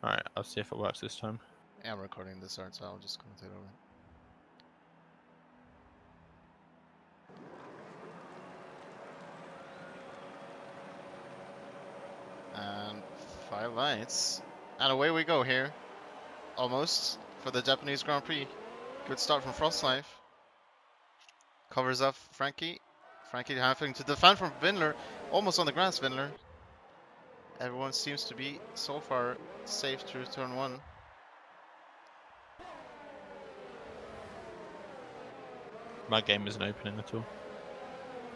Alright, I'll see if it works this time. Yeah, I'm recording this art, so I'll just commentate over it. And 5 lights. And away we go here. Almost for the Japanese Grand Prix. Good start from Frostlife. Covers up Frankie. Frankie having to defend from Vindler. Almost on the grass, Vindler. Everyone seems to be so far safe through turn 1. My game isn't opening at all.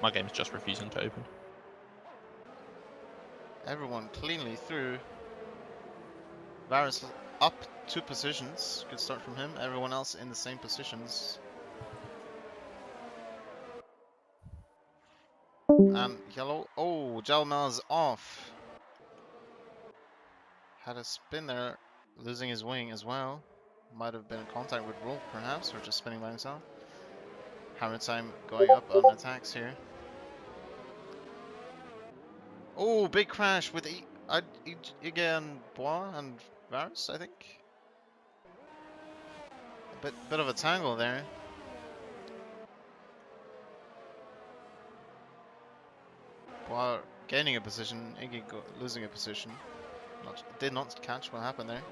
My game's just refusing to open. Everyone cleanly through. Varus up 2 positions. Good start from him. Everyone else in the same positions. And yellow. Oh, Jalmal's off. Had a spin there, losing his wing as well. Might have been in contact with Wolf perhaps, or just spinning by himself. Hammer time going up on attacks here. Oh, big crash with again Bois and Varus, I think. A bit of a tangle there. Bois gaining a position, Iggy losing a position. Did not catch what happened there.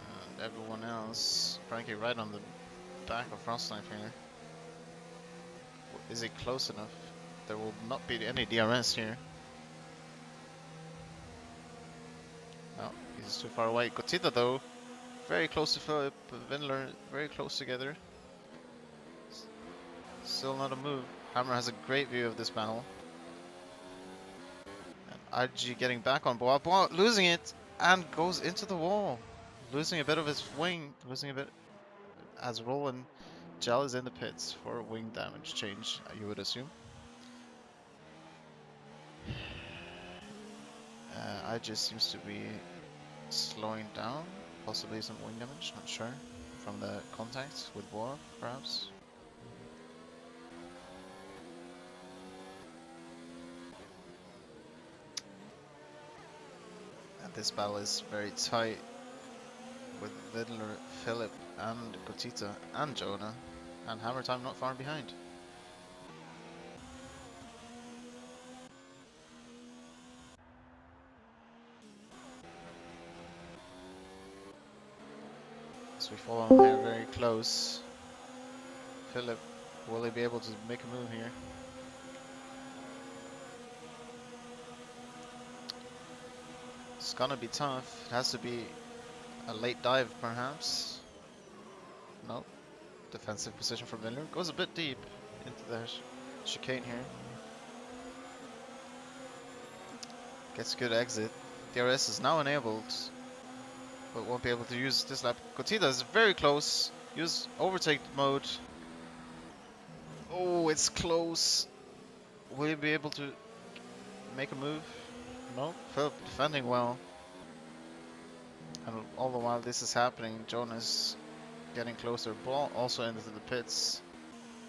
And everyone else, Frankie right on the back of Frostlife here. Is it close enough? There will not be any DRS here. No, he's too far away. Gotita though, very close to Philip. Vindler, very close together. Still not a move. Hammer has a great view of this battle. And IG getting back on Bois. Bois losing it and goes into the wall. Losing a bit of his wing. Losing a bit as Roland Gel is in the pits for wing damage change, you would assume. IG seems to be slowing down. Possibly some wing damage, not sure. From the contact with Bois, perhaps. And this battle is very tight with Vidler, Philip, and Gotita, and Jonah, and Hammer Time not far behind. So we follow him here very close. Philip, will he be able to make a move here? It's gonna be tough. It has to be a late dive, perhaps. No. Defensive position for Miller. Goes a bit deep into the chicane here. Gets a good exit. DRS is now enabled, but won't be able to use this lap. Gotita is very close. Use overtake mode. Oh, it's close. Will he be able to make a move? No. Philip defending well. And all the while this is happening, Jonas getting closer. Ball also into the pits.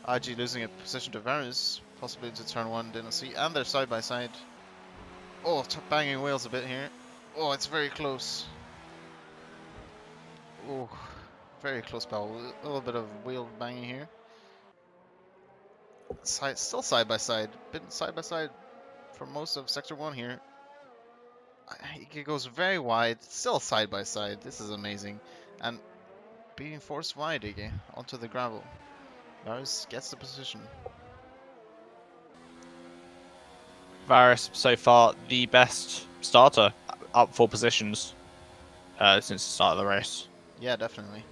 IG losing a position to Varus, possibly into turn 1, didn't see. And they're side by side. Oh, banging wheels a bit here. Oh, it's very close. Oh, very close battle. A little bit of wheel banging here. Still side by side. Been side by side for most of Sector 1 here. It goes very wide. Still side by side. This is amazing. And being forced wide again onto the gravel. Varus gets the position. Varus, so far, the best starter, up 4 positions since the start of the race. Yeah, definitely.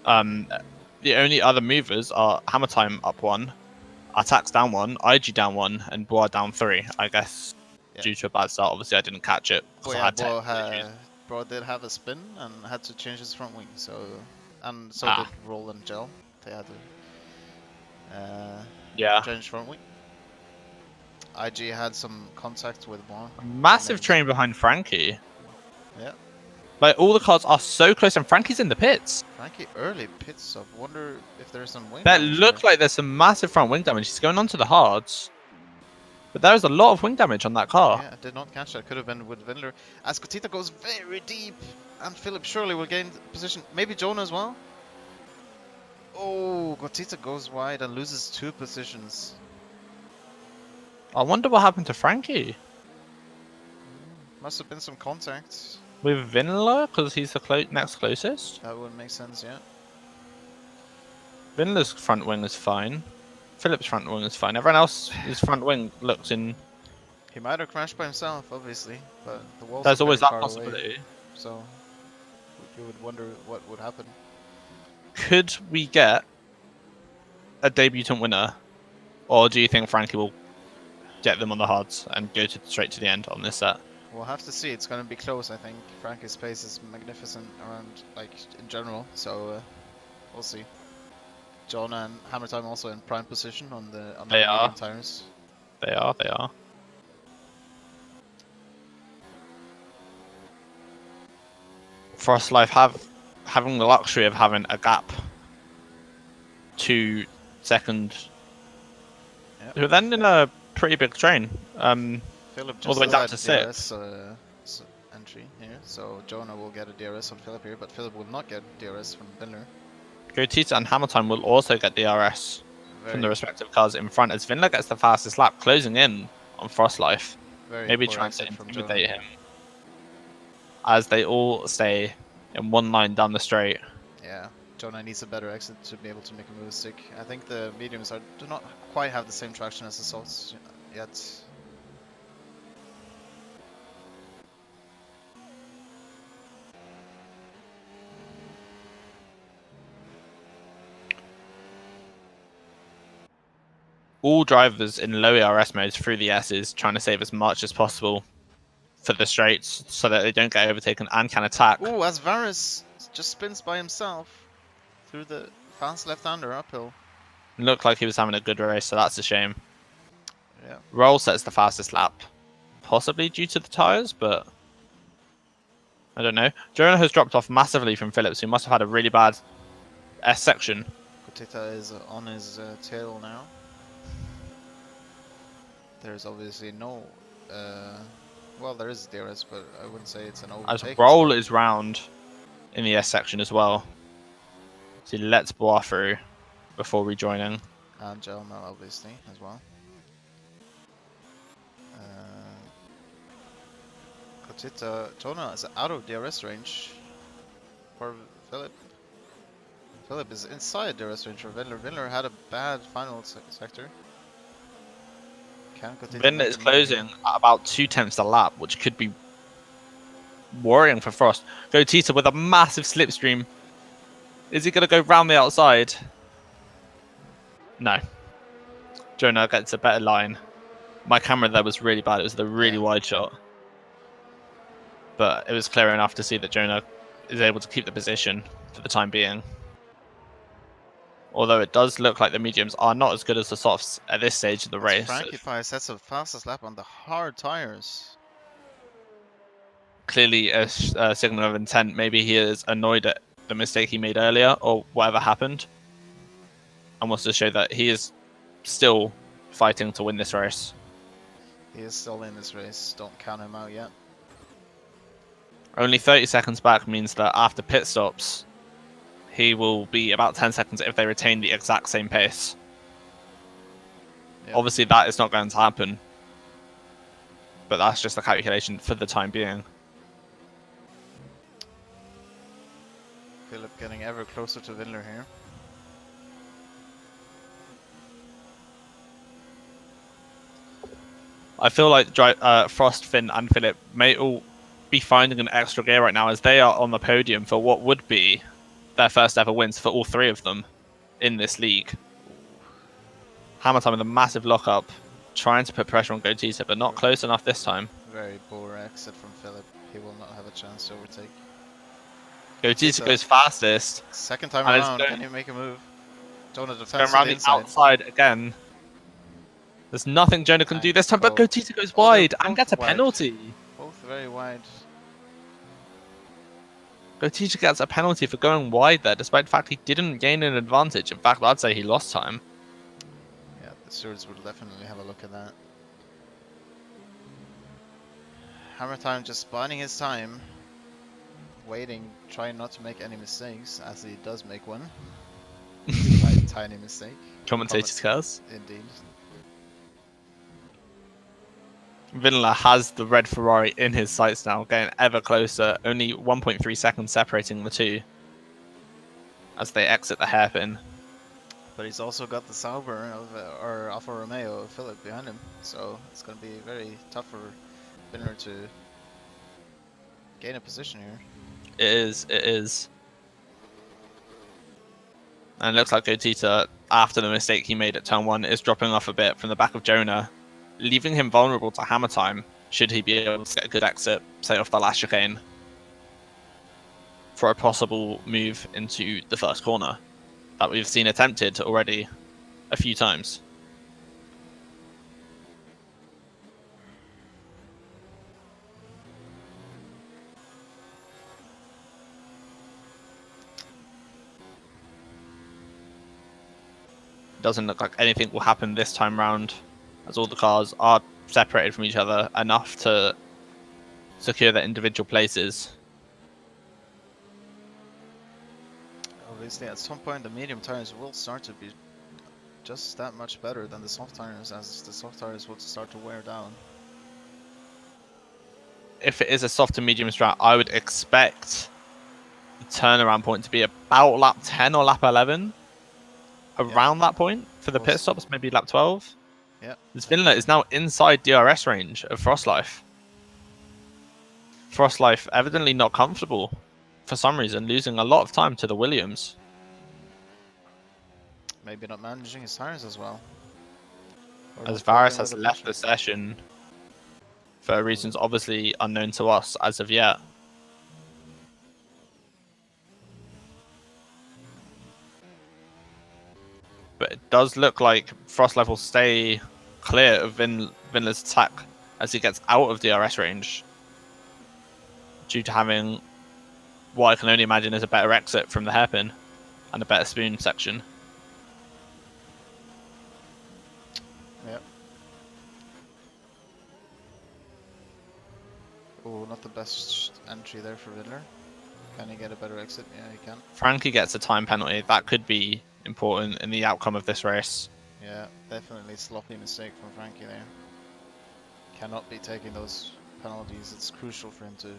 The only other movers are Hammer Time up 1, Attacks down 1, IG down 1, and Bois down 3. I guess due to a bad start, obviously I didn't catch it because I had technical issues. Bro did have a spin and had to change his front wing, and so Ah. did Roland Gel. They had to Yeah. change front wing. IG had some contact with Bois. Massive train behind Frankie. Yeah. Like, all the cars are so close, and Frankie's in the pits. Frankie early pit stop. Wonder if there's some wing That damage looks here. like there's some massive front wing damage. He's going on to the hards. But there's a lot of wing damage on that car. Yeah, I did not catch that. Could have been with Windler. As Cotita goes very deep, and Philip surely will gain position. Maybe Jonah as well. Oh, Cotita goes wide and loses 2 positions. I wonder what happened to Frankie. Must have been some contact. With Vinler, because he's the next closest. That would make sense, yeah. Vinler's front wing is fine. Philip's front wing is fine. Everyone else's front wing looks in. He might have crashed by himself, obviously, but the walls There's are always very that far possibility. away, so you would wonder what would happen. Could we get a debutant winner, or do you think Frankie will get them on the hards and go straight to the end on this set? We'll have to see. It's going to be close, I think. Frankie's pace is magnificent around, like, in general, so we'll see. Jonah and Hammer Time also in prime position on the medium tires. They are. Frost Life having the luxury of having a gap to second. Yep. Who are then in a pretty big train. Philip just all the way down to DRS entry here, so Jonah will get a DRS on Philip here, but Philip will not get DRS from Vinler. Gotita and Hammer Time will also get DRS from the respective cars in front as Vinler gets the fastest lap, closing in on Frost Life. Maybe trying to intimidate him. As they all stay in one line down the straight. Yeah, Jonah needs a better exit to be able to make a move stick. I think the mediums do not quite have the same traction as the softs yet. All drivers in low ERS modes through the S's trying to save as much as possible for the straights so that they don't get overtaken and can attack. Ooh, as Varys just spins by himself through the fast left-hander uphill. Looked like he was having a good race, so that's a shame. Yeah. Roll sets the fastest lap, possibly due to the tyres, but I don't know. Jonah has dropped off massively from Phillips, who must have had a really bad S section. Cotita is on his tail now. There's obviously no... well, there is DRS, but I wouldn't say it's an overtake. As Roll is round in the S section as well. So he lets Bois through before rejoining. And Jelma, obviously, as well. Cotita, Jonah is out of DRS range for Philip. Philip is inside DRS range for Vinler. Vinler had a bad final sector. Vinler is closing at about 2/10 a lap, which could be worrying for Frost. Gotita with a massive slipstream. Is he going to go round the outside? No. Jonah gets a better line. My camera there was really bad. It was the really wide shot. But it was clear enough to see that Jonah is able to keep the position for the time being. Although it does look like the mediums are not as good as the softs at this stage of the race. Frankie Pies sets the fastest lap on the hard tires. Clearly a signal of intent. Maybe he is annoyed at the mistake he made earlier or whatever happened. And wants to show that he is still fighting to win this race. He is still in this race. Don't count him out yet. Only 30 seconds back means that after pit stops, he will be about 10 seconds if they retain the exact same pace. Yep. Obviously, that is not going to happen. But that's just a calculation for the time being. Philip getting ever closer to Vinler here. I feel like Frost, Finn, and Philip may all be finding an extra gear right now as they are on the podium for what would be their first ever wins for all three of them in this league. Hammer Time with a massive lockup, trying to put pressure on Gotita, but not close enough this time. Very poor exit from Philip. He will not have a chance to overtake. Gotita goes fastest. Second time around, can you make a move? Jonah defends going around the outside again. There's nothing Jonah can do this time, but Gotita goes wide and gets a penalty. Both very wide. Gotija gets a penalty for going wide there, despite the fact he didn't gain an advantage. In fact, I'd say he lost time. Yeah, the stewards will definitely have a look at that. Hammer Time just biding his time, waiting, trying not to make any mistakes, as he does make one. Tiny mistake. Commentator's curse. Indeed. Vinler has the red Ferrari in his sights now, getting ever closer, only 1.3 seconds separating the two as they exit the hairpin. But he's also got the Sauber of or Alfa Romeo of Philip behind him, so it's going to be very tough for Vinler to gain a position here. It is. And it looks like Gotita, after the mistake he made at turn 1, is dropping off a bit from the back of Jonah, leaving him vulnerable to hammer time should he be able to get a good exit, say off the last chicane, for a possible move into the first corner that we've seen attempted already a few times. Doesn't look like anything will happen this time round, as all the cars are separated from each other enough to secure their individual places. Obviously, at some point the medium tires will start to be just that much better than the soft tires, as the soft tires will start to wear down. If it is a soft to medium strat, I would expect the turnaround point to be about lap 10 or lap 11. Around that point for the pit stops, maybe lap 12. Yeah. This Vinler is now inside DRS range of Frostlife. Frostlife evidently not comfortable for some reason, losing a lot of time to the Williams. Maybe not managing his tires as well. As Varys has left the session for reasons obviously unknown to us as of yet. But it does look like Frostlife will stay clear of Vinler's attack as he gets out of DRS range, due to having what I can only imagine is a better exit from the hairpin and a better spoon section. Yep. Oh, not the best entry there for Riddler. Can he get a better exit? Yeah, he can. Frankie gets a time penalty. That could be important in the outcome of this race. Yeah, definitely sloppy mistake from Frankie there. Cannot be taking those penalties. It's crucial for him to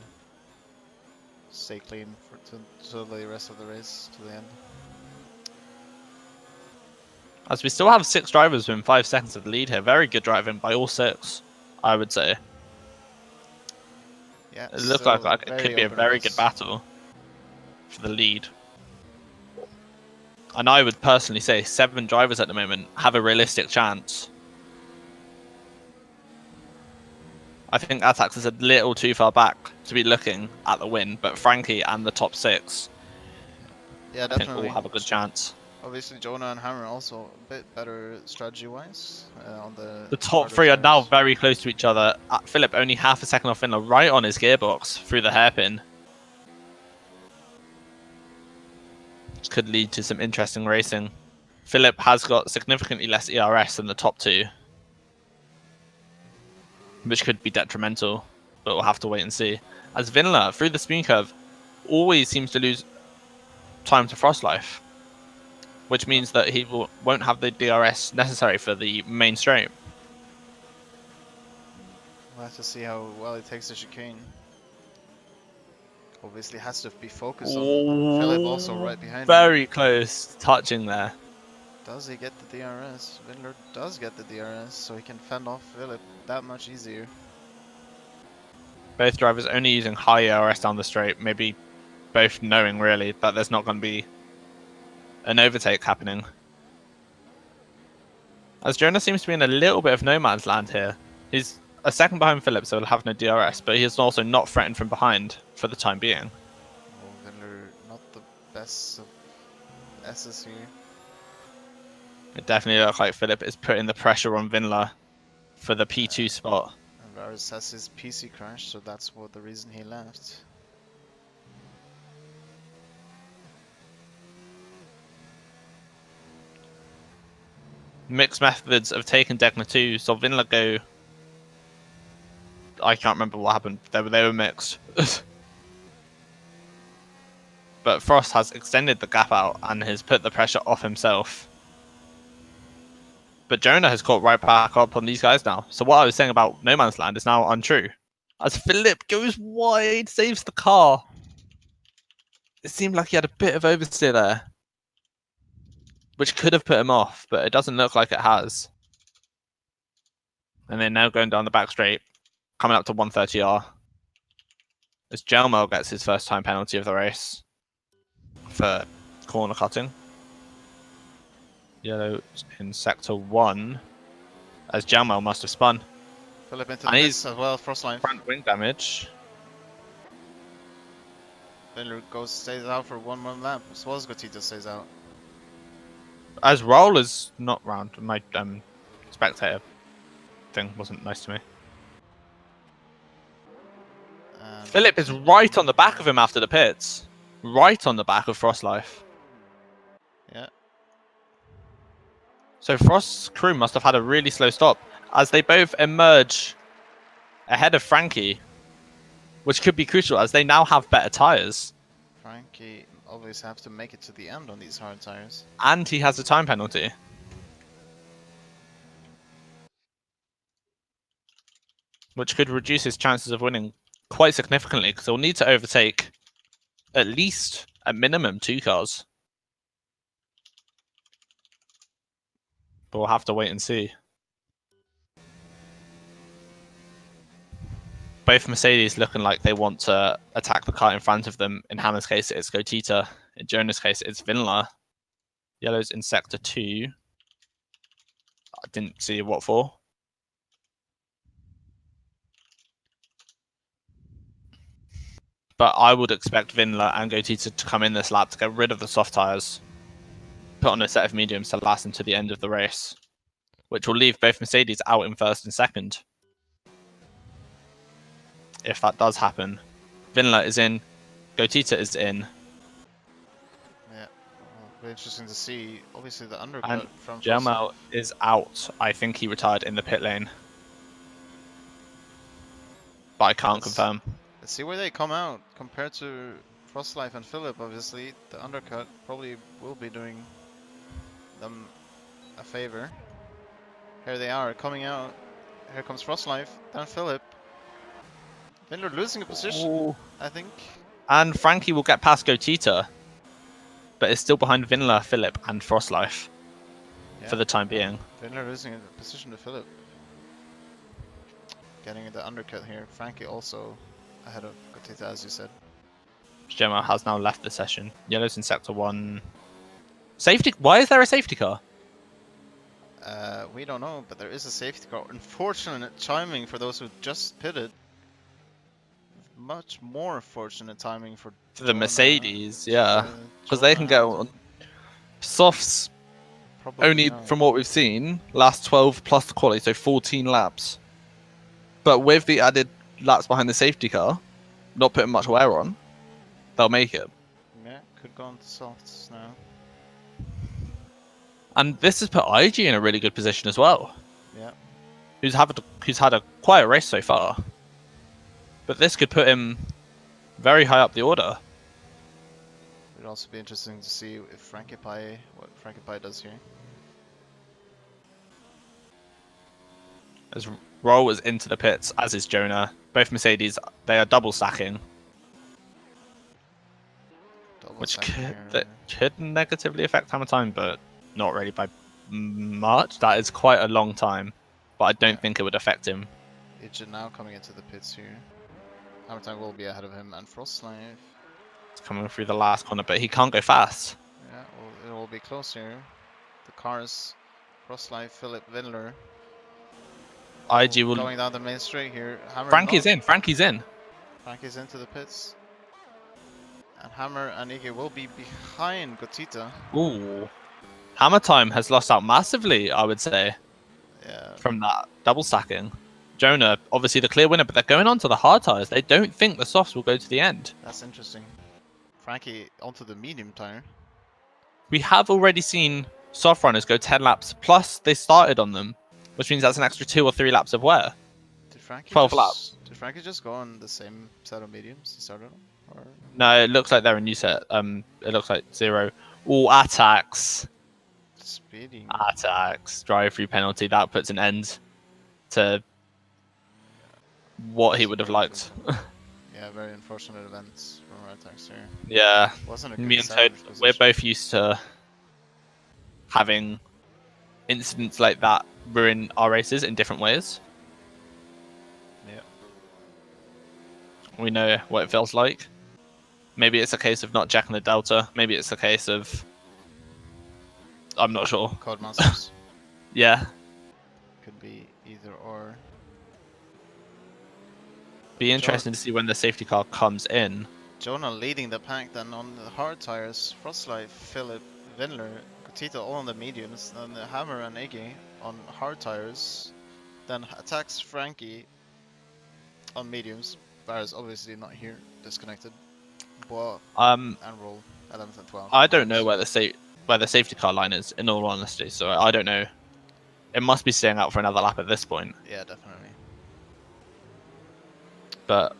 stay clean to the rest of the race, to the end. As we still have 6 drivers within 5 seconds of the lead here. Very good driving by all 6, I would say. Yeah, it looks like it could be a very good battle for the lead. And I would personally say 7 drivers at the moment have a realistic chance. I think Atax is a little too far back to be looking at the win, but Frankie and the top 6, yeah, definitely, I think all have a good chance. Obviously, Jonah and Hammer also a bit better strategy-wise on the. The top 3 are now very close to each other. Philip only half a second off Vinler, right on his gearbox through the hairpin. Which could lead to some interesting racing. Philip has got significantly less ERS than the top 2, which could be detrimental, but we'll have to wait and see. As Vinler, through the spoon curve, always seems to lose time to Frostlife, which means that he won't have the DRS necessary for the main straight. We'll have to see how well he takes the chicane. Obviously has to be focused on Philip also right behind him. Very close touching there. Does he get the DRS? Vinler does get the DRS, so he can fend off Philip that much easier. Both drivers only using high ERS down the straight, maybe both knowing really that there's not going to be an overtake happening. As Jonah seems to be in a little bit of no man's land here. He's a second behind Philip, so he'll have no DRS, but he's also not threatened from behind for the time being. Oh, Vinler, not the best of S's here. It definitely looks like Philip is putting the pressure on Vinler for the P2 spot. And Varys has his PC crash, so that's the reason he left. mixed methods of taking Degner 2. So Vinler go. I can't remember what happened. They were mixed. But Frost has extended the gap out and has put the pressure off himself. But Jonah has caught right back up on these guys now. So what I was saying about No Man's Land is now untrue. As Philip goes wide, saves the car. It seemed like he had a bit of oversteer there, which could have put him off, but it doesn't look like it has. And they're now going down the back straight, coming up to 130R. As Gelmo gets his first time penalty of the race for corner cutting. Yellow in sector 1, as Gelmo must have spun. Philip into the pits as well, frost line. Front wing damage. Vinler stays out for one more lap, as well as Gotita stays out. As Roll is not round, my spectator thing wasn't nice to me. Philip is right on the back of him after the pits. Right on the back of Frostlife. Yeah. So Frost's crew must have had a really slow stop as they both emerge ahead of Frankie, which could be crucial as they now have better tyres. Frankie always have to make it to the end on these hard tyres. And he has a time penalty. Which could reduce his chances of winning quite significantly because he'll need to overtake at least, at minimum, 2 cars. But we'll have to wait and see. Both Mercedes looking like they want to attack the car in front of them. In Hammer's case, it's Gotita. In Jonah's case, it's Vinler. Yellow's in sector 2. I didn't see what for. But I would expect Vinler and Gotita to come in this lap to get rid of the soft tyres. Put on a set of mediums to last into the end of the race. Which will leave both Mercedes out in first and second. If that does happen. Vinler is in. Gotita is in. Yeah, it'll be interesting to see. Obviously the undercut And from Jamal is out. I think he retired in the pit lane. But I can't confirm. Let's see where they come out compared to Frostlife and Philip. Obviously, the undercut probably will be doing them a favor. Here they are coming out. Here comes Frostlife, then Philip. Vinler losing a position, Ooh. I think. And Frankie will get past Gotita, but is still behind Vinler, Philip, and Frostlife for the time being. Vinler losing a position to Philip. Getting the undercut here. Frankie also ahead of Gotita, as you said. Gemma has now left the session. Yellow's in sector 1. Safety? Why is there a safety car? We don't know, but there is a safety car. Unfortunate timing for those who just pitted. Much more fortunate timing for the Mercedes, yeah. Because they can go on softs. Probably only, from what we've seen, last 12 plus the quality, so 14 laps. But with the added laps behind the safety car, not putting much wear on, they'll make it. Yeah, could go on to softs now. And this has put IG in a really good position as well. Yeah. Who's had a quiet race so far. But this could put him very high up the order. It would also be interesting to see if what Frankie Pie does here. As Roll is into the pits, as is Jonah. Both Mercedes, they are double stacking. Which could negatively affect hammer time, but not really by much. That is quite a long time, but I don't think it would affect him. Idjit now coming into the pits here. Hammer time will be ahead of him, and Frostlife. It's coming through the last corner, but he can't go fast. Yeah, well, it will be close here. The cars, Frostlife, Philip, Vinler. IG will going down the main straight here. Hammer Frankie's in. Frankie's in. Frankie's into the pits. And Hammer and Iggy will be behind Gotita. Ooh. Hammer time has lost out massively, I would say. Yeah. From that double stacking. Jonah, obviously the clear winner, but they're going on to the hard tyres. They don't think the softs will go to the end. That's interesting. Frankie onto the medium tyre. We have already seen soft runners go 10 laps plus they started on them, which means that's an extra 2 or 3 laps of wear. Did Frankie 12 laps. Did Frankie just go on the same set of mediums he started on? Or? No, it looks like they're a new set. It looks like 0. All attacks. Speeding. Attacks. Drive-through penalty. That puts an end to what he would have liked. Yeah, very unfortunate events from Red Tax here. Yeah. Wasn't a good Me and Toad, we're both used to having incidents like that ruin our races in different ways. Yeah. We know what it feels like. Maybe it's a case of not checking the delta. Maybe it's a case of... I'm not sure. Code monsters. Yeah. Could be either or. Be interesting to see when the safety car comes in. Jonah leading the pack then on the hard tires. Frostlight, Philip, Vinler, Tito all on the mediums. Then the Hammer and Iggy on hard tires. Then attacks Frankie on mediums. Barra's obviously not here, disconnected. Bois and Roll 11th and 12th. I don't know where the safety car line is, in all honesty. So I don't know. It must be staying out for another lap at this point. Yeah, definitely. But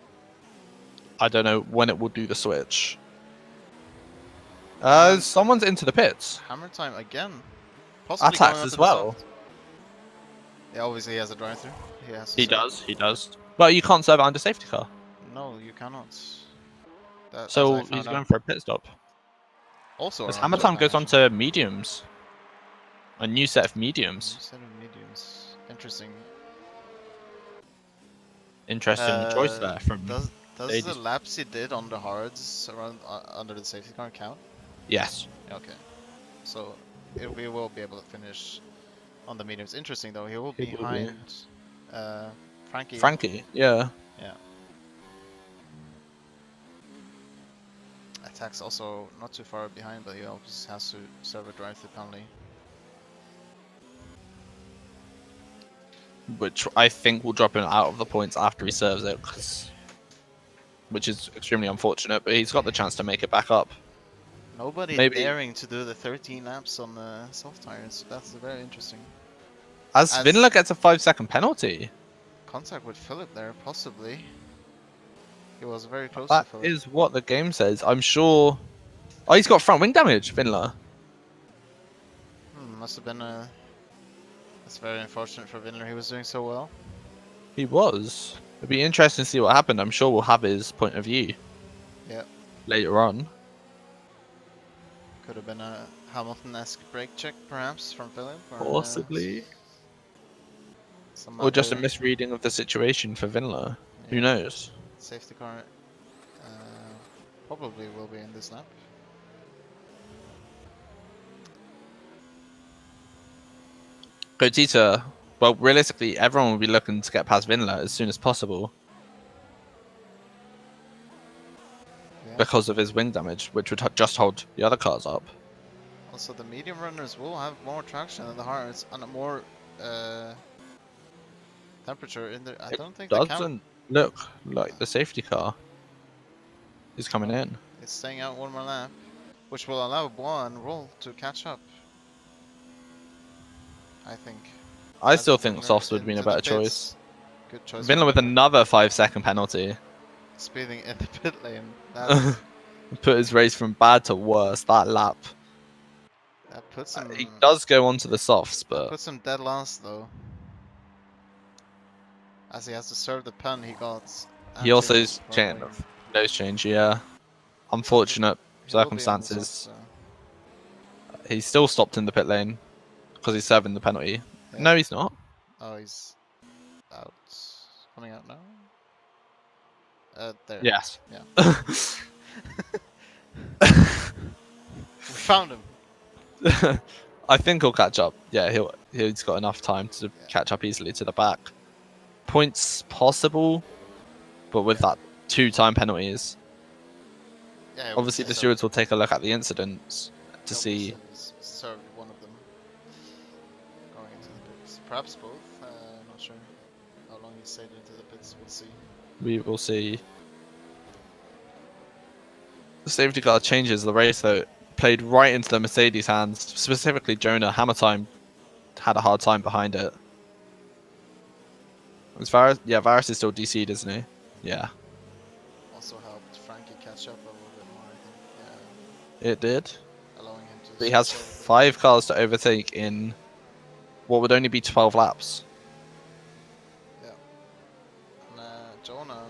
I don't know when it will do the switch. Someone's into the pits. Hammer time again. Possibly attacks as well. Yeah, obviously he has a drive-through. He does. But you can't serve it under safety car. No, you cannot. So he's going for a pit stop. Also, Hammer time goes on to mediums. A new set of mediums. New set of mediums. Interesting. Interesting choice there from. Does the laps he did on the hards around under the safety car count? Yes. Okay. So we will be able to finish on the mediums. Interesting though, he will be behind Frankie. Frankie, yeah. Yeah. Attacks also not too far behind, but he also has to serve a drive-through penalty. Which I think will drop him out of the points after he serves it, which is extremely unfortunate, but he's got the chance to make it back up. Nobody daring to do the 13 laps on the soft tires. That's very interesting. As Vinler gets a 5-second penalty. Contact with Philip there, possibly. He was very close to Philip. That is what the game says. I'm sure... Oh, he's got front wing damage, Vinler. Must have been a... That's very unfortunate for Vinler. He was doing so well. He was. It'd be interesting to see what happened. I'm sure we'll have his point of view. Yeah. Later on. Could have been a Hamilton-esque brake check, perhaps, from Philip. Or possibly. Or just a misreading of the situation for Vinler. Yeah. Who knows? Safety car probably will be in this lap. Gotita, well, realistically, everyone will be looking to get past Vinler as soon as possible. Yeah. Because of his wing damage, which would just hold the other cars up. Also, the medium runners will have more traction than the hards and a more temperature in there. I don't think it doesn't look like the safety car is coming in. It's staying out one more lap, which will allow Bois and Roll to catch up. I think. I still think softs would have been a better choice. Good choice. Vinler with another 5-second penalty. Speeding in the pit lane. That's... Put his race from bad to worse that lap. That puts him... He does go on to the softs, but... Puts him dead last though. As he has to serve the pen he got. He also is nose change, yeah. Unfortunate circumstances. He's still stopped in the pit lane because he's serving the penalty. Yeah. No, he's not. Oh, he's out. Coming out now. There. Yes. Yeah. We found him. I think he'll catch up. Yeah, he's got enough time to catch up easily to the back. Points possible, but with that 2-time penalties. Yeah, obviously the stewards will take a look at the incidents to see. Served one of them going into the pits. Perhaps both. Not sure how long he stayed into the pits. We'll see. We will see. The safety car changes the race though. played right into the Mercedes hands. Specifically, Jonah. Hammer time had a hard time behind it. Was Varus? Yeah, Varus is still DC'd, isn't he? Yeah. Also helped Frankie catch up a little bit more, I think. Yeah. It did. Allowing him to. But he has 5 cars to overtake in what would only be 12 laps. Yeah. And Jonah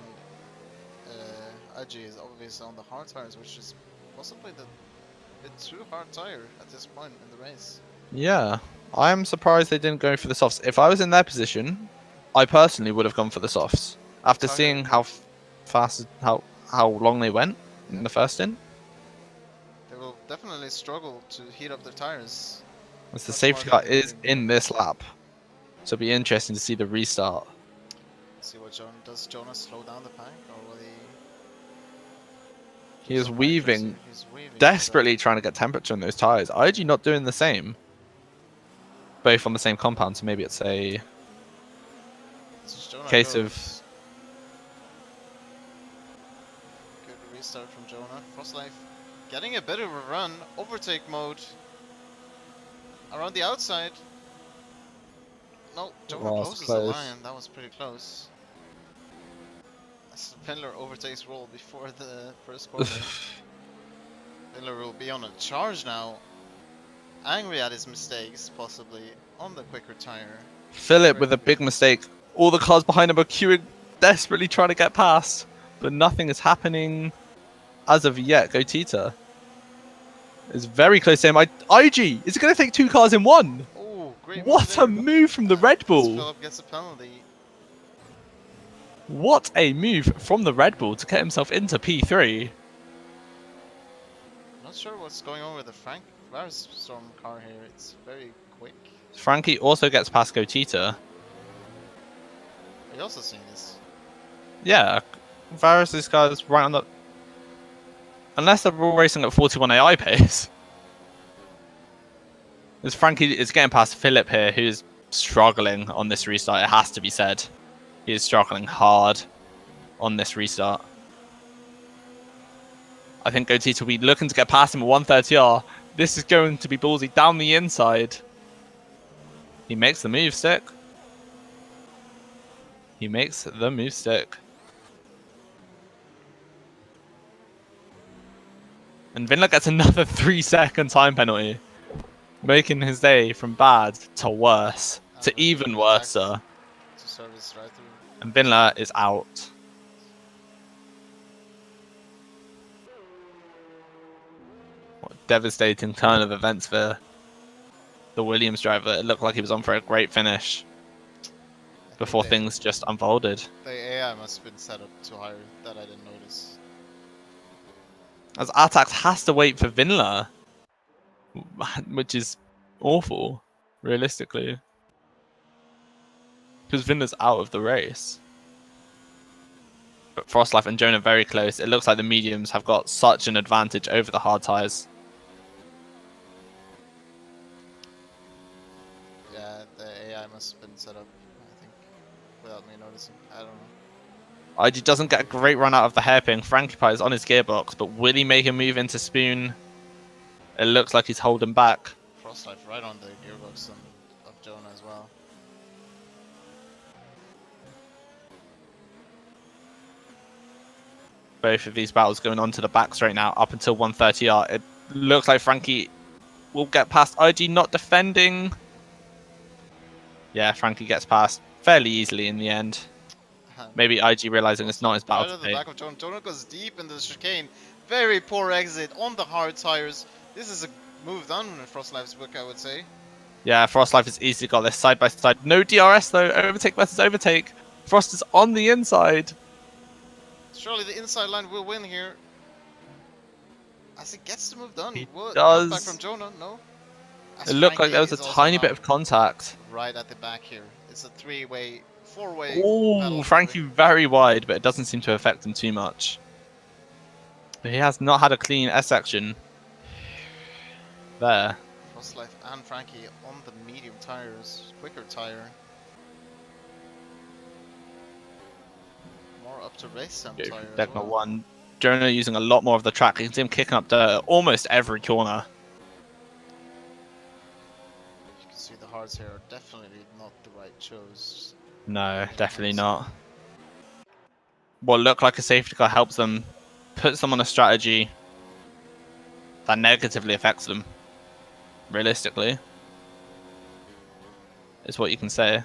and IG is obviously on the hard tires, which is possibly the bit too hard tire at this point in the race. Yeah. I'm surprised they didn't go for the softs. If I was in their position, I personally would have gone for the softs. After seeing how fast, how long they went in the first stint. They will definitely struggle to heat up their tires. As the safety car is in this lap. So it'll be interesting to see the restart. See what does Jonas slow down the pack, or will he? He is weaving, desperately trying to get temperature in those tires. IG not doing the same. Both on the same compound, so maybe it's a case of. Good restart from Jonah. Frostlife getting a bit of a run. Overtake mode. Around the outside. No, Jonah closes the line. That was pretty close. Spindler overtakes Roll before the first corner. Spindler will be on a charge now. Angry at his mistakes, possibly, on the quicker tire. Philip with a big mistake. All the cars behind him are queuing, desperately trying to get past. But nothing is happening as of yet. Gotita is very close to him. IG, is it going to take 2 cars in one? Oh, great what a move from the Red Bull. Philip gets a penalty. What a move from the Red Bull to get himself into P3. Not sure what's going on with the Varus Storm car here. It's very quick. Frankie also gets past Gotita. Are you also seeing this? Yeah, Varus' car is right on the... Unless they're all racing at 41 AI pace. As Frankie is getting past Philip here, who's struggling on this restart, it has to be said. He is struggling hard on this restart. I think Gotita will be looking to get past him at 130R. This is going to be ballsy down the inside. He makes the move stick. He makes the move stick. And Vinler gets another 3-second time penalty. Making his day from bad to worse. To even worse. And Vinler is out. What a devastating turn of events for the Williams driver. It looked like he was on for a great finish before things just unfolded. The AI must have been set up too high that I didn't notice. As Artax has to wait for Vinler, which is awful, realistically. Because Vinler's out of the race. But Frostlife and Jonah very close. It looks like the mediums have got such an advantage over the hard tyres. Yeah, the AI must have been set up, I think, without me noticing. I don't know. IG doesn't get a great run out of the hairpin. Frankie Pie is on his gearbox, but will he make a move into Spoon? It looks like he's holding back. Frostlife right on the gearbox of Jonah as well. Both of these battles going on to the back straight now, up until 130R. It looks like Frankie will get past IG, not defending. Yeah, Frankie gets past fairly easily in the end. Maybe IG realizing it's not his battle to take. Back of Jonah goes deep in the chicane. Very poor exit on the hard tires. This is a move done in Frostlife's book, I would say. Yeah, Frostlife has easily got this side by side. No DRS though. Overtake versus overtake. Frost is on the inside. Surely the inside line will win here. As it gets the move done. He will does. Back from Jonah, no? It looked like there was a tiny bit of contact. Right at the back here. It's a 3-way, 4-way. Oh, Frankie very wide, but it doesn't seem to affect him too much. But he has not had a clean S section. There. Frostlife and Frankie on the medium tires, quicker tire. More up to race some tire as well. One Jonah using a lot more of the track. You can see him kicking up dirt almost every corner. You can see the hards here are definitely not the right choice. No, definitely not. What looked like a safety car helps them, puts them on a strategy that negatively affects them. Realistically, is what you can say.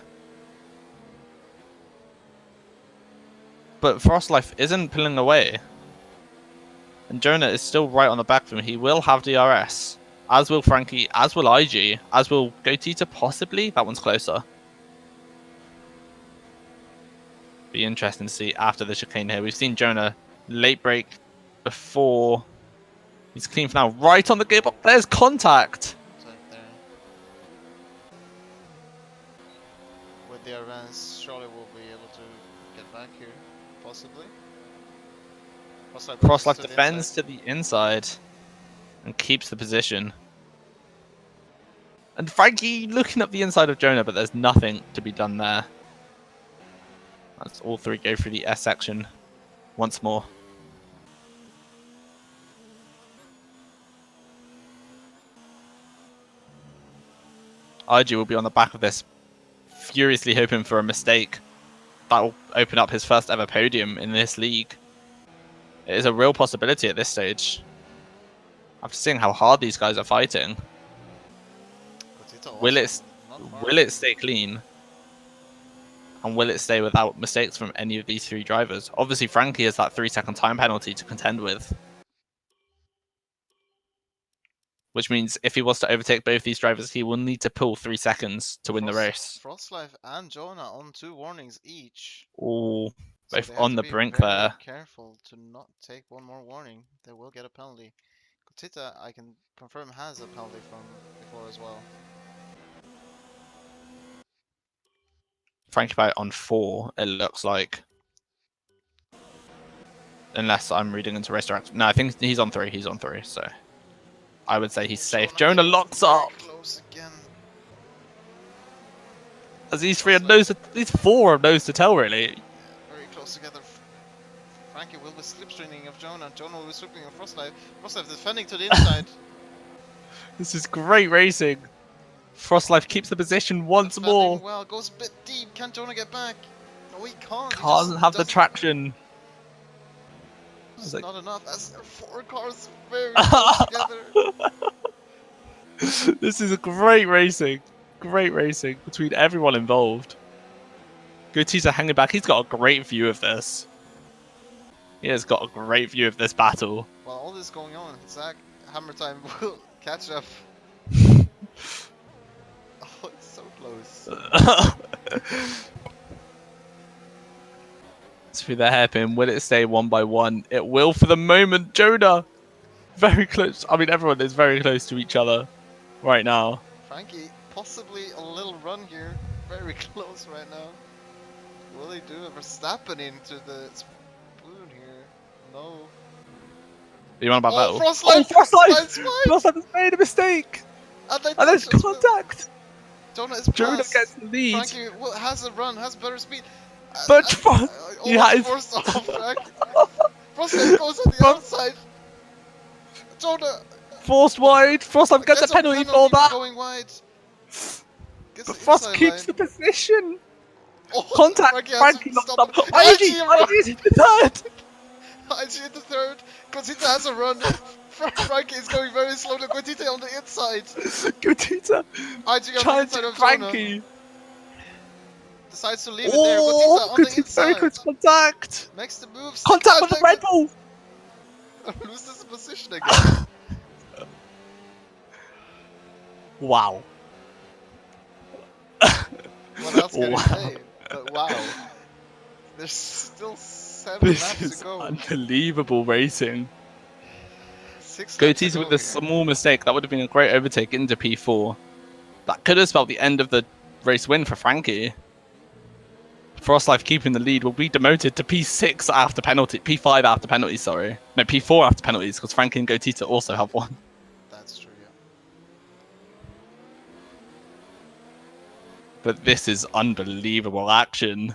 But Frostlife isn't pulling away. And Jonah is still right on the back of him. He will have DRS. As will Frankie, as will IG, as will Gotita possibly. That one's closer. Be interesting to see after the chicane here. We've seen Jonah late break before. He's clean for now. Right on the gearbox. There's contact. There. With the advance, surely we'll be able to get back here, possibly. Frostlife defends to the inside and keeps the position. And Frankie looking up the inside of Jonah, but there's nothing to be done there. That's all three go through the S section once more. IG will be on the back of this, furiously hoping for a mistake that will open up his first ever podium in this league. It is a real possibility at this stage. After seeing how hard these guys are fighting, will it stay clean? And will it stay without mistakes from any of these three drivers? Obviously, Frankie has that 3-second time penalty to contend with. Which means if he was to overtake both these drivers, he will need to pull 3 seconds to win the race. Frostlife and Jonah on 2 warnings each. Ooh, both so on the brink very there. Careful to not take one more warning. They will get a penalty. Gotita, I can confirm, has a penalty from before as well. Frankie Bite on 4, it looks like. Unless I'm reading into race direction. No, I think he's on 3. He's on 3, so I would say he's safe. Jonah locks up. Close again. As these 4 are nose to tail, really. Yeah, very close together. Frankie will be slipstreaming of Jonah. Jonah will be slipping of Frostlife. Frostlife defending to the inside. This is great racing. Frostlife keeps the position once more. Well, goes a bit deep. Can Jonah get back? No, he can't. Can't have the traction. It's not enough. As 4 cars very close together. This is a great racing. Great racing between everyone involved. Gotita hanging back. He's got a great view of this. He has got a great view of this battle. While all this going on, Zach, Hammer Time will catch up. Oh, it's so close. Through the hairpin, will it stay 1 by 1? It will for the moment. Jonah, very close. I mean, everyone is very close to each other right now. Frankie, possibly a little run here. Very close right now. Will they do a Verstappen into the spoon here? No. You want about battle? Frostlife! Frostlife has made a mistake! And there's contact! Jonah gets the lead. Frankie has a run, has better speed. But he has forced off track. Frostlife goes on the outside. Jonah forced wide. Frostlife gets a penalty for that. Going wide. But Frost keeps the position. Oh, contact. Frankie locks up. IG is in the third. IG in the third. Gotita has a run. Frankie is going very slowly. Gotita on the inside. Gotita IG on the inside of Frankie. Jonah. Decides to leave it there. Gotita on the inside. Very close contact. Makes the moves. Contact with the Red Bull. Loses the position again. Wow. What else can you say? But wow. There's still 7 laps to go. Unbelievable racing. 6 Gotita with a small mistake. That would have been a great overtake into P4. That could have spelled the end of the race win for Frankie. Frostlife keeping the lead will be demoted to P6 after penalty. P5 after penalties, sorry. No, P4 after penalties, because Frankie and Gotita also have one. That's true, yeah. But this is unbelievable action.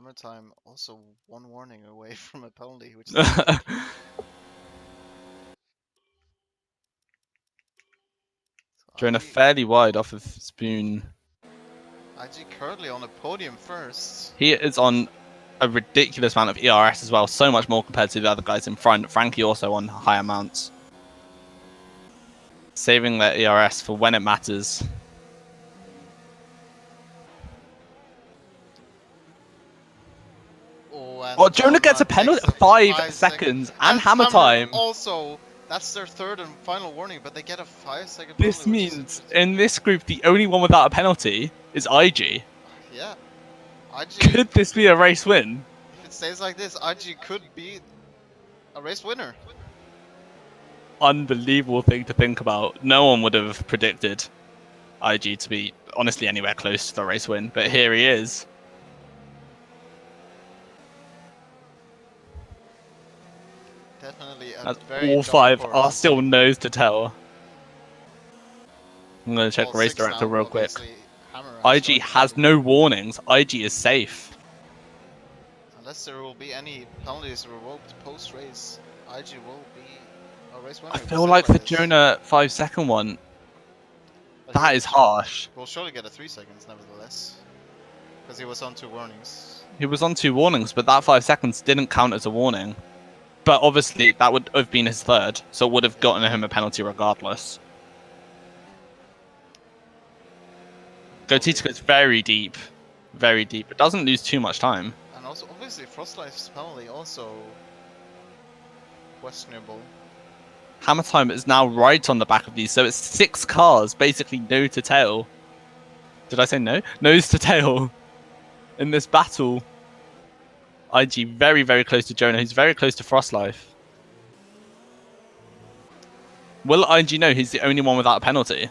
Hammer time also 1 warning away from a penalty, which is Jonah fairly wide off of Spoon. IG currently on a podium first. He is on a ridiculous amount of ERS as well, so much more compared to the other guys in front. Frankie also on high amounts. Saving their ERS for when it matters. Oh, Jonah gets a penalty, 5 seconds, and hammer time. Also, that's their third and final warning, but they get a 5-second penalty. This means in this group, the only one without a penalty is IG. Yeah. IG. Could this be a race win? If it stays like this, IG could be a race winner. Unbelievable thing to think about. No one would have predicted IG to be honestly anywhere close to the race win, but here he is. Definitely a As very all 5 dark are horse. still nose to tail. I'm going to check All race 6 director now, real quick. Hammer IG has no warnings. IG is safe. Unless there will be any penalties revoked post-race, IG will be a race winner. I feel like the Jonah 5-second one, that is harsh. We'll surely get a 3 seconds nevertheless. Because he was on 2 warnings. He was on 2 warnings, but that 5 seconds didn't count as a warning. But obviously, that would have been his third, so it would have gotten him a penalty regardless. Gotita goes very deep. Very deep. It doesn't lose too much time. And also, obviously, Frostlife's penalty also questionable. Hammer time is now right on the back of these, so it's 6 cars, basically nose to tail. Did I say no? Nose to tail in this battle. IG very, very close to Jonah. He's very close to Frostlife. Will IG know he's the only one without a penalty?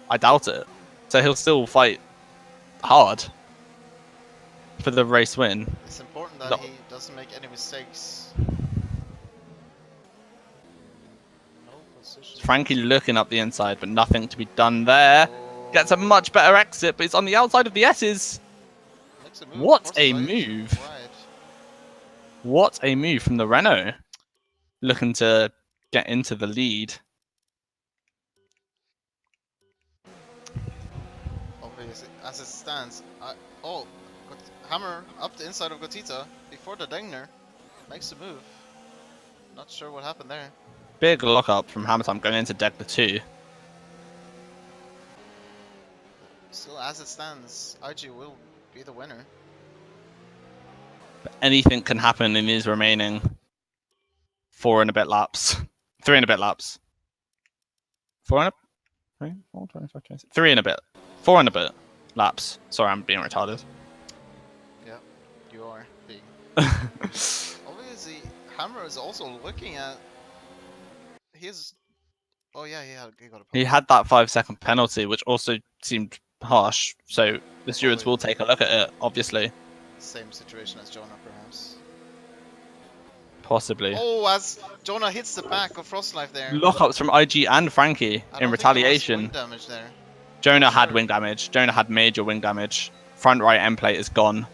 I doubt it. So he'll still fight hard for the race win. It's important that he doesn't make any mistakes. No position. Frankie looking up the inside, but nothing to be done there. Gets a much better exit, but he's on the outside of the S's. What a move. Right. What a move from the Renault. Looking to get into the lead. Obviously, as it stands, Hammer up the inside of Gotita before the Degner makes the move. Not sure what happened there. Big lock up from Hammer time going into Degner 2. Still, as it stands, IG will be the winner. But anything can happen in these remaining 4 and a bit laps. 3 and a bit laps. 4 and a... 3, 4, 25, 26. 3 and a bit. 4 and a bit laps. Sorry, I'm being retarded. Yeah, you are being. Obviously, Hammer is also looking at his... Oh yeah, he got a penalty. He had that 5-second penalty, which also seemed harsh. So the stewards will take a look at it, obviously. Same situation as Jonah, perhaps. Possibly. Oh, as Jonah hits the back of Frostlife there. Lockups from IG and Frankie in retaliation. Wing damage there. Jonah had wing damage. Jonah had major wing damage. Front right end plate is gone.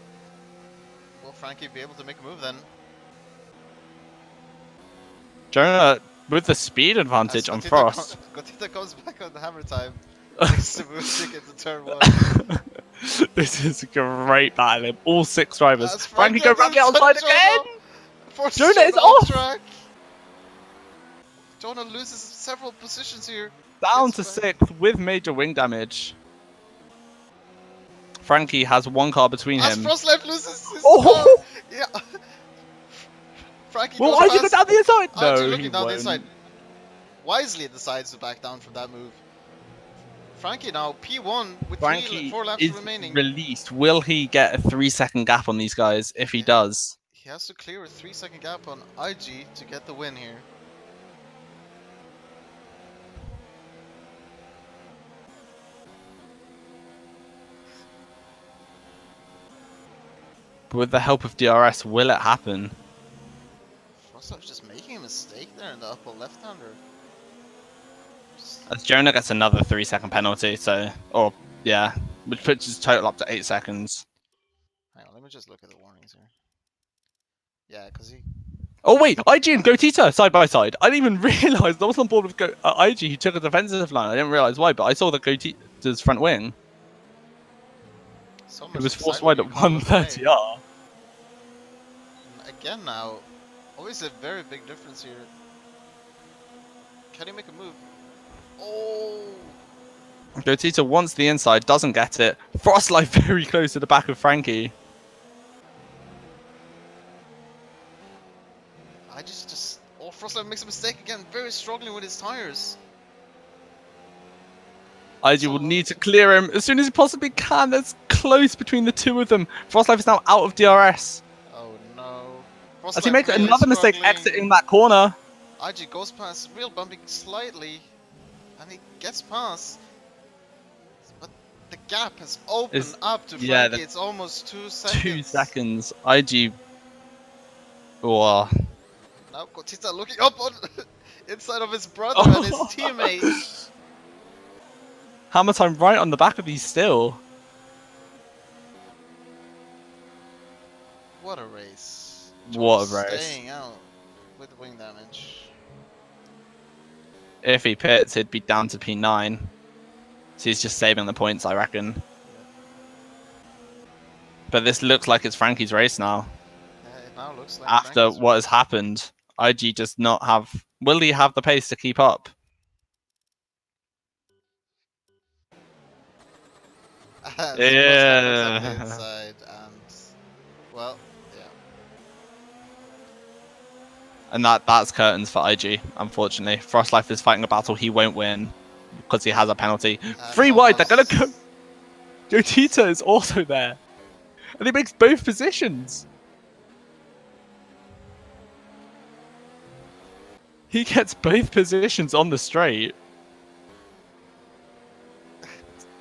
Will Frankie be able to make a move then? Jonah with the speed advantage on Frost. Gotita comes back on the Hammer time. Makes the move to get to turn 1. This is a great battle. All 6 drivers. Frankie go back outside again! Jonah is off! Track. Jonah loses several positions here. Down to 6th with major wing damage. Frankie has 1 car between him. Frostlife loses his car. Yeah. Frankie Will IG go down the inside? No, looking down the inside. Wisely decides to back down from that move. Frankie now P1 with 4 laps remaining. Released. Will he get a 3-second gap on these guys? If he does, he has to clear a 3-second gap on IG to get the win here. but with the help of DRS, will it happen? Frostlife just making a mistake there in the upper left-hander. As Jonah gets another 3-second penalty, so, yeah, which puts his total up to 8 seconds. Hang on, let me just look at the warnings here. Yeah, because he... Oh wait, IG and Gotita side by side. I didn't even realise I was on board with IG who took a defensive line. I didn't realise why, but I saw the Gotita's front wing. So It much was forced excitement wide you at can't look away. 130R. Again now, always a very big difference here. Can he make a move? Oh! Gotita wants the inside, doesn't get it. Frostlife very close to the back of Frankie. I just... Oh, Frostlife makes a mistake again. Very struggling with his tires. IG will need to clear him as soon as he possibly can. That's close between the two of them. Frostlife is now out of DRS. Oh no. As he Frostlife makes really another mistake struggling. exiting that corner. IG goes past, real bumping slightly, and he gets past. But the gap has opened up to Frankie. It's almost 2 seconds. 2 seconds. IG. Oh. Now Gotita looking up on inside of his brother and his teammate. Hammer time right on the back of these still. What a race. What a race. Staying out with wing damage. If he pits, he'd be down to P9. So he's just saving the points, I reckon. But this looks like it's Frankie's race now. Yeah, it now looks like after Frankie's what race. has happened, IG does not have... Will he have the pace to keep up? Yeah. Inside and... Well, yeah. And that's curtains for IG, unfortunately. Frostlife is fighting a battle he won't win because he has a penalty. Free wide, they're going to go... Gotita is also there. And he makes both positions. He gets both positions on the straight.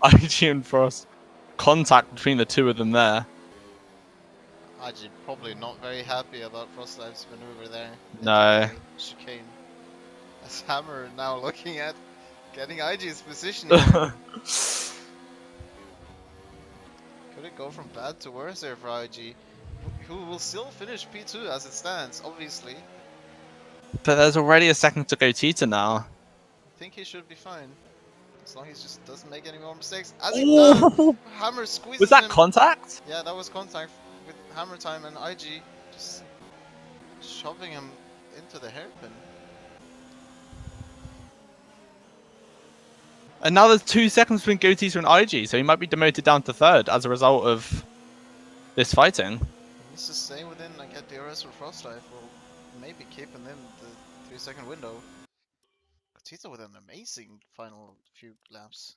IG and Frost. Contact between the two of them there. IG probably not very happy about Frostlife's maneuver there. No. Chicane. As Hammer now looking at getting IG's position. But Could it go from bad to worse there for IG? Who will still finish P2 as it stands, obviously. there's already a second to Gotita now. I think he should be fine. As long as he just doesn't make any more mistakes. As he does! Hammer squeezes Was that him. contact? Yeah, that was contact with Hammer time and IG just shoving him into the hairpin. And now there's 2 seconds between Gotita and IG, so he might be demoted down to third as a result of this fighting. He needs to stay within and get DRS for Frostlife, or maybe keep him in the 3-second window. Gotita with an amazing final few laps.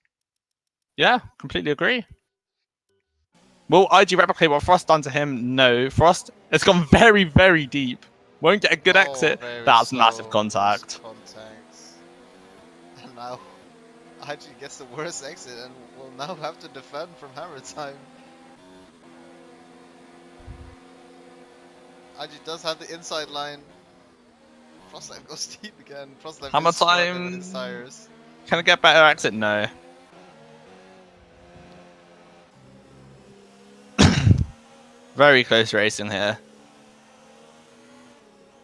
Yeah, completely agree. Will IG replicate what Frost done to him? No. Frost has gone very, very deep. Won't get a good exit. That's massive contact. And now IG gets the worst exit and will now have to defend from Hammer time. IG does have the inside line. Frostlife goes deep again. Frostlife Hammer is struggling with time. his tires. Can I get better exit? No. Very close racing here.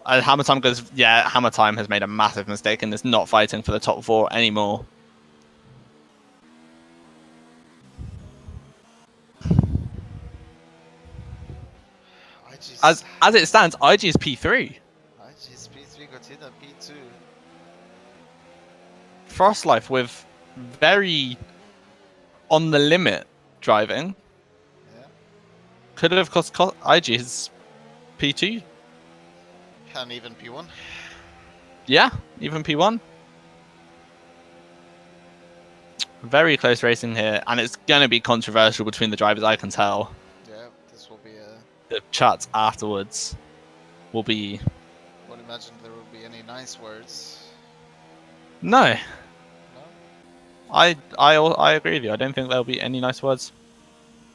Hammer time goes... Yeah, Hammer time has made a massive mistake and is not fighting for the top 4 anymore. As it stands, IG is P3. IG is P3, Gotita P2. Frostlife with very on the limit driving. Yeah. Could have cost IG his P2. And even P1. Yeah, even P1. Very close racing here, and it's going to be controversial between the drivers, I can tell. Yeah, this will be a... The chats afterwards will be... I won't imagine there will be any nice words. No. No? I agree with you. I don't think there'll be any nice words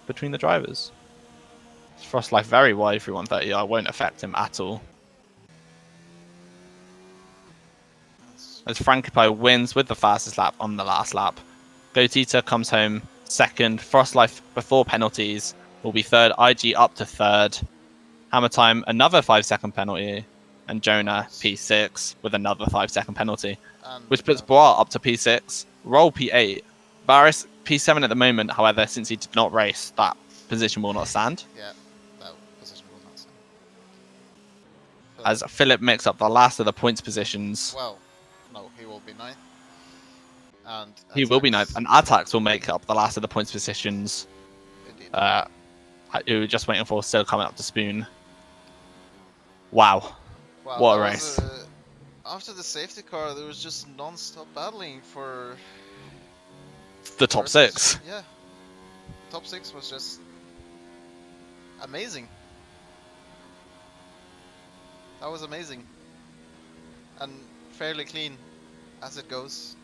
between the drivers. Frostlife very wide through 130. I won't affect him at all. As Frankie wins with the fastest lap on the last lap. Gotita comes home second. Frostlife before penalties will be third. IG up to third. Hammer Time, another 5-second penalty. And Jonah, P6 with another 5-second penalty. Which puts Bois up to P6. Roll P8. Varys, P7 at the moment, however, since he did not race, that position will not stand. Yeah, that position will not stand. As Philip makes up the last of the points positions. Well, no, he will be 9th. And he will be 9th. And Atax will make up the last of the points positions. Indeed. Who were just waiting for still coming up to Spoon. Wow. What a race. After the safety car, there was just non-stop battling for the top 6. Yeah. Top 6 was just amazing. That was amazing. And fairly clean as it goes.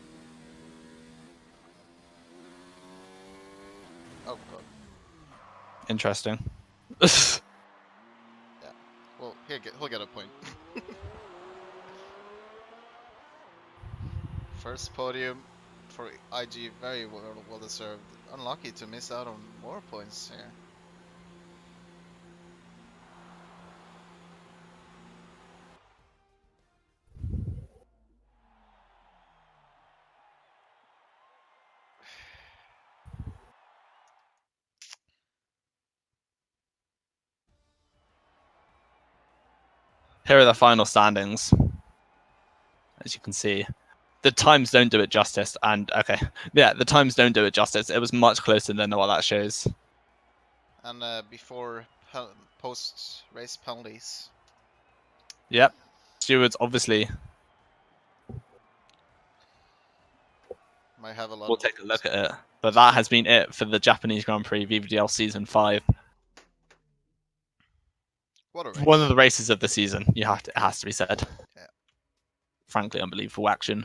Oh god. Interesting. Yeah. Well, he'll get a point. First podium for IG, very well deserved. Unlucky to miss out on more points here. Here are the final standings. As you can see, the times don't do it justice. And okay, yeah, the times don't do it justice. It was much closer than what that shows. And before post-race penalties. Yep. Stewards obviously might have a lot. We'll take a look at it. But that has been it for the Japanese Grand Prix VVDL Season 5. What a race. One of the races of the season, it has to be said. Yeah. Frankly, unbelievable action.